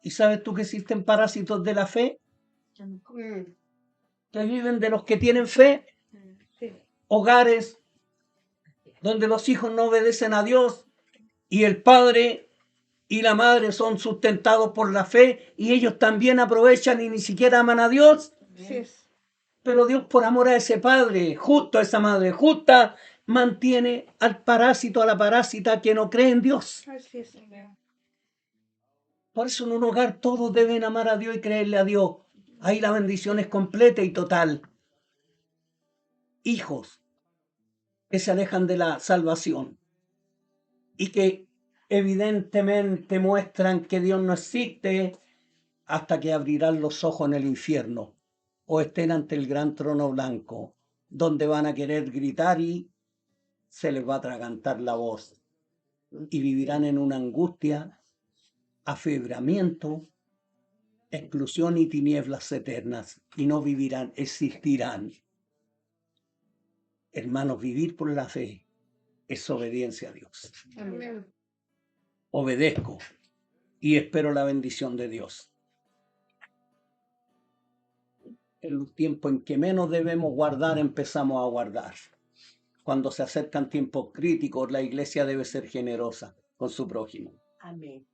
S2: ¿Y sabes tú que existen parásitos de la fe? Que viven de los que tienen fe.
S3: Sí.
S2: Hogares donde los hijos no obedecen a Dios y el padre y la madre son sustentados por la fe y ellos también aprovechan y ni siquiera aman a Dios.
S3: Así es.
S2: Pero Dios, por amor a ese padre, justo a esa madre justa, mantiene al parásito, a la parásita que no cree en Dios.
S3: Así es, Señor.
S2: Por eso en un hogar todos deben amar a Dios y creerle a Dios. Ahí la bendición es completa y total. Hijos que se alejan de la salvación y que evidentemente muestran que Dios no existe hasta que abrirán los ojos en el infierno o estén ante el gran trono blanco, donde van a querer gritar y se les va a atragantar la voz y vivirán en una angustia, afebramiento, exclusión y tinieblas eternas y no vivirán, existirán. Hermanos, vivir por la fe es obediencia a Dios.
S3: Amén.
S2: Obedezco y espero la bendición de Dios. En un tiempo en que menos debemos guardar, empezamos a guardar. Cuando se acercan tiempos críticos, la iglesia debe ser generosa con su prójimo.
S3: Amén.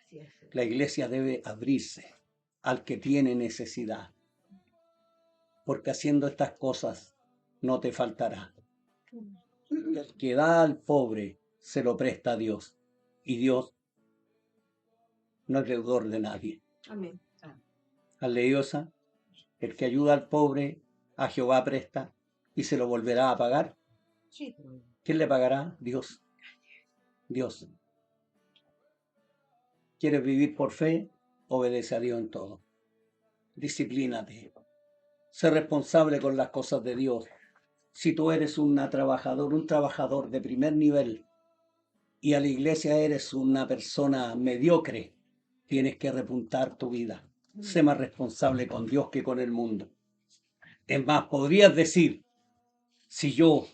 S3: Así es.
S2: La iglesia debe abrirse al que tiene necesidad, porque haciendo estas cosas no te faltará. El que da al pobre se lo presta a Dios, y Dios no es deudor de nadie.
S3: Amén.
S2: ¿Has leído esa? El que ayuda al pobre a Jehová presta y se lo volverá a pagar.
S3: Sí.
S2: ¿Quién le pagará? Dios. Dios. ¿Quieres vivir por fe? Obedece a Dios en todo. Disciplínate. Sé responsable con las cosas de Dios. Si tú eres un trabajador de primer nivel y a la iglesia eres una persona mediocre, tienes que repuntar tu vida. Sé más responsable con Dios que con el mundo. Es más, podrías decir, si yo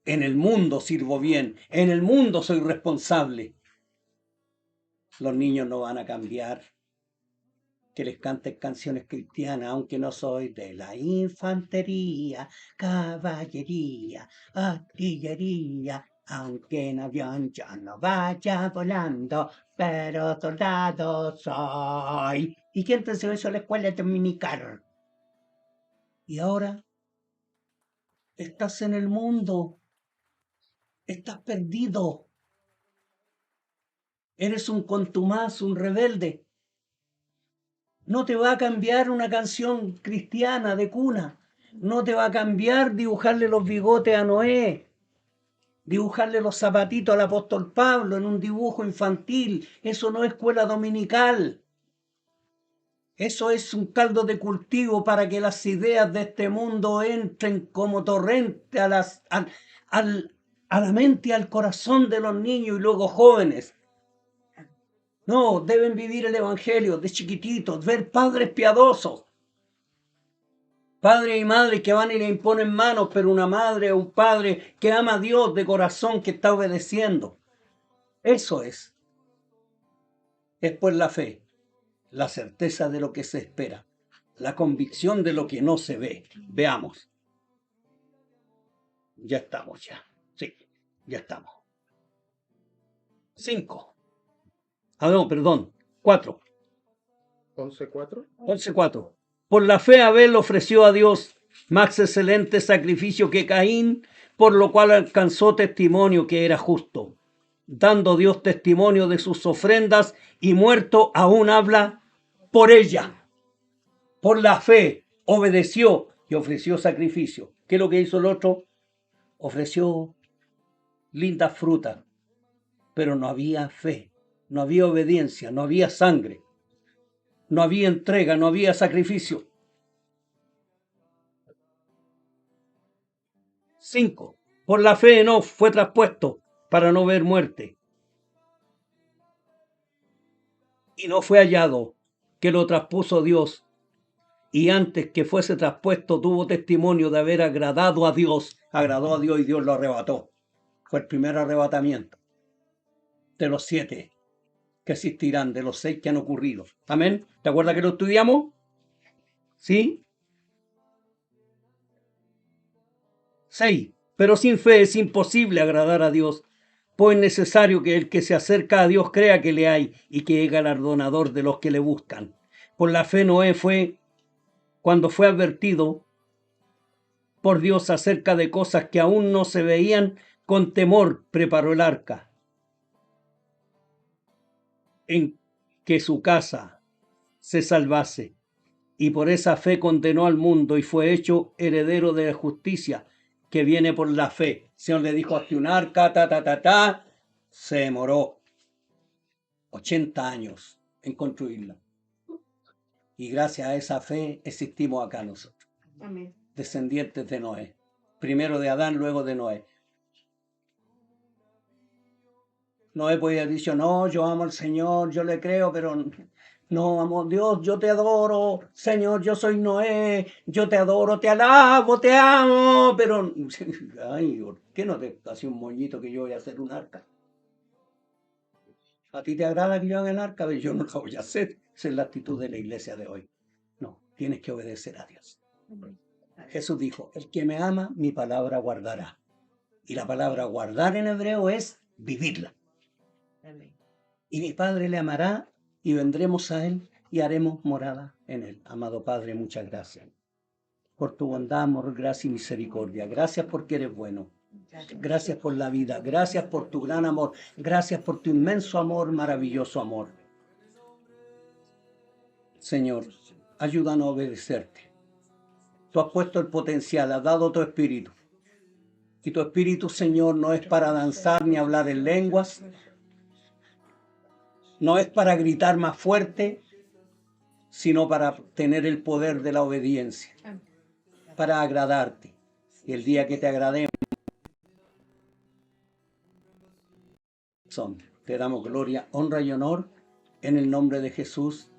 S2: en el mundo sirvo bien, en el mundo soy responsable, los niños no van a cambiar. Que les canten canciones cristianas, aunque no soy de la infantería, caballería, artillería. Aunque en avión yo no vaya volando, pero soldado soy. ¿Y quién te enseñó eso en la escuela dominical? Y ahora estás en el mundo, estás perdido. Eres un contumaz, un rebelde. No te va a cambiar una canción cristiana de cuna. No te va a cambiar dibujarle los bigotes a Noé, dibujarle los zapatitos al apóstol Pablo en un dibujo infantil. Eso no es escuela dominical. Eso es un caldo de cultivo para que las ideas de este mundo entren como torrente a la mente y al corazón de los niños y luego jóvenes. No, deben vivir el evangelio de chiquititos, ver padres piadosos. Padres y madres que van y le imponen manos, pero una madre o un padre que ama a Dios de corazón, que está obedeciendo. Eso es. Es pues la fe, la certeza de lo que se espera, la convicción de lo que no se ve. Veamos. Ya estamos ya. Sí, ya estamos. 5. Ah, no, perdón. 4.
S5: 11:4.
S2: 11:4. Por la fe Abel ofreció a Dios más excelente sacrificio que Caín, por lo cual alcanzó testimonio que era justo, dando Dios testimonio de sus ofrendas, y muerto aún habla por ella. Por la fe obedeció y ofreció sacrificio. ¿Qué es lo que hizo el otro? Ofreció lindas frutas, pero no había fe, no había obediencia, no había sangre. No había entrega, no había sacrificio. 5. Por la fe Enoc fue traspuesto para no ver muerte. Y no fue hallado, que lo traspuso Dios. Y antes que fuese traspuesto tuvo testimonio de haber agradado a Dios. Agradó a Dios y Dios lo arrebató. Fue el primer arrebatamiento de los 7 que existirán, de los 6 que han ocurrido. Amén. ¿Te acuerdas que lo estudiamos? ¿Sí? 6. Pero sin fe es imposible agradar a Dios, pues es necesario que el que se acerca a Dios crea que le hay y que es galardonador de los que le buscan. Por la fe Noé cuando fue advertido por Dios acerca de cosas que aún no se veían, con temor preparó el arca, en que su casa se salvase, y por esa fe condenó al mundo y fue hecho heredero de la justicia que viene por la fe. El Señor le dijo, hazte un arca, se demoró 80 años en construirla. Y gracias a esa fe existimos acá nosotros.
S3: Amén.
S2: Descendientes de Noé. Primero de Adán, luego de Noé. Noé podía haber dicho, no, yo amo al Señor, yo le creo, pero no, amo a Dios, yo te adoro, Señor, yo soy Noé, yo te adoro, te alabo, te amo, pero, ay, ¿por qué no te hace un moñito que yo voy a hacer un arca? ¿A ti te agrada que yo haga el arca? Pero yo no lo voy a hacer. Esa es la actitud de la iglesia de hoy. No, tienes que obedecer a Dios. Jesús dijo, el que me ama, mi palabra guardará. Y la palabra guardar en hebreo es vivirla.
S3: Amén.
S2: Y mi Padre le amará y vendremos a Él y haremos morada en Él. Amado Padre, muchas gracias por tu bondad, amor, gracia y misericordia. Gracias porque eres bueno. Gracias por la vida. Gracias por tu gran amor. Gracias por tu inmenso amor, maravilloso amor. Señor, ayúdanos a obedecerte. Tú has puesto el potencial, has dado tu espíritu. Y tu espíritu, Señor, no es para danzar ni hablar en lenguas. No es para gritar más fuerte, sino para tener el poder de la obediencia. Para agradarte. Y el día que te agrademos, te damos gloria, honra y honor en el nombre de Jesús.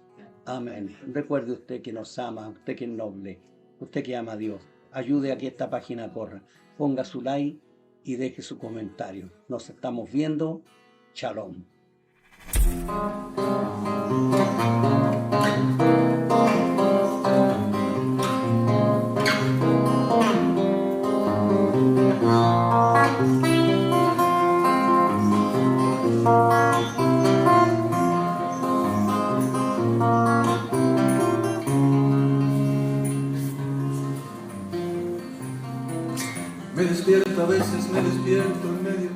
S2: Amén. Recuerde usted que nos ama, usted que es noble, usted que ama a Dios. Ayude a que esta página corra. Ponga su like y deje su comentario. Nos estamos viendo. Shalom.
S1: Me despierto a veces, me despierto en medio